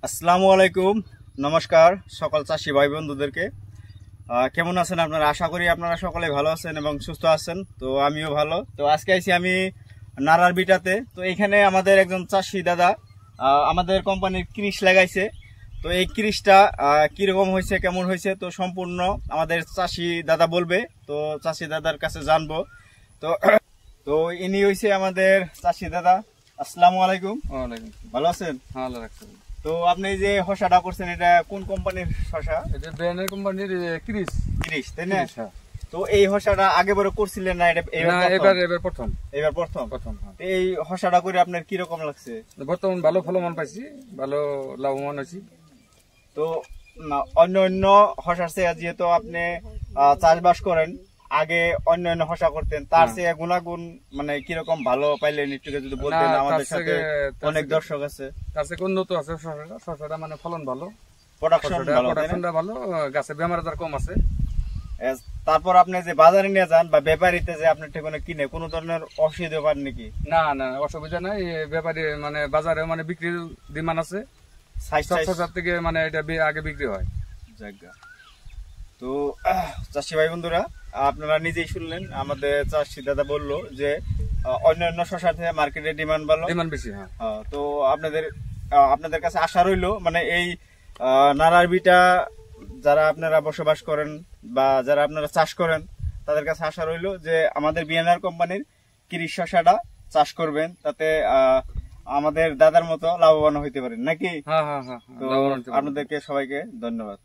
আসসালামু আলাইকুম, নমস্কার সকল চাষি ভাই বন্ধুদেরকে। কেমন আছেন আপনারা? আশা করি আপনারা সকলে ভালো আছেন এবং সুস্থ আছেন। তো আমিও ভালো। তো আজকে আইছি আমি নারার বিটাতে। তো এখানে আমাদের একজন চাষি দাদা আমাদের কোম্পানির কৃষ লাগাইছে। তো এই কৃষটা কিরকম হয়েছে, কেমন হয়েছে, তো সম্পূর্ণ আমাদের চাষি দাদা বলবে। তো চাষি দাদার কাছে জানবো। তো তো ইনি হয়েছে আমাদের চাষি দাদা। আসসালামু আলাইকুম। ওয়ালাইকুম ভালো আছেন? হ্যাঁ, আল্লাহ রাখছে। তো আপনি এই যে শসাটা করছেন, এটা কোন কোম্পানির শসা? এটা ব্র্যান্ডের কোম্পানির ক্রিস। ক্রিস, তাই না? ক্রিস, হ্যাঁ। তো এই শসাটা আগে বড় করছিলেন না? এটা না, এবার প্রথম। এবার প্রথম। হ্যাঁ। তো এই শসাটা করে আপনার কি রকম লাগছে? বর্তমান ভালো ফলমান পাইছি, ভালো লাভবান হয়েছি। তো অন্য অন্য শসার চেয়ে যেহেতু আপনি চাষবাস করেন, আগে অন্য অন্য শসা করতেন, তার চেয়ে গুণাগুণ মানে কিরকম ভালো পাইলেন একটু যদি বলতেন। আমাদের সাথে অনেক দর্শক আছে। তার থেকে উন্নত আছে শসাটা। শসাটা মানে ফলন ভালো, প্রোডাকশনটা ভালো, গাছে বেমার আজার কম আছে। তারপর আপনি যে বাজারে নিয়ে যান বা ব্যাপারীতে যে আপনার ঠিকানা কিনে, কোনো ধরনের অসুবিধা পান নাকি? না না, অসুবিধা নাই। ব্যাপারী মানে বাজারে মানে বিক্রির ডিমান্ড আছে। শসার থেকে মানে এটা আগে বিক্রি হয়। তো চাষি ভাই বন্ধুরা, আপনারা নিজেই শুনলেন, আমাদের চাষি দাদা বললো যে অন্যান্য শসার থেকে মার্কেটে ডিমান্ড বেশি। হ্যাঁ। তো আপনাদের কাছে আশা রইলো, মানে এই নারার বিটা যারা আপনারা বসবাস করেন বা যারা আপনারা চাষ করেন, তাদের কাছে আশা রইলো যে আমাদের বিএনআর কোম্পানির কৃষি শসাটা চাষ করবেন, তাতে আমাদের দাদার মতো লাভবান হইতে পারেন নাকি? হ্যাঁ হ্যাঁ হ্যাঁ, তো আপনাদেরকে সবাইকে ধন্যবাদ।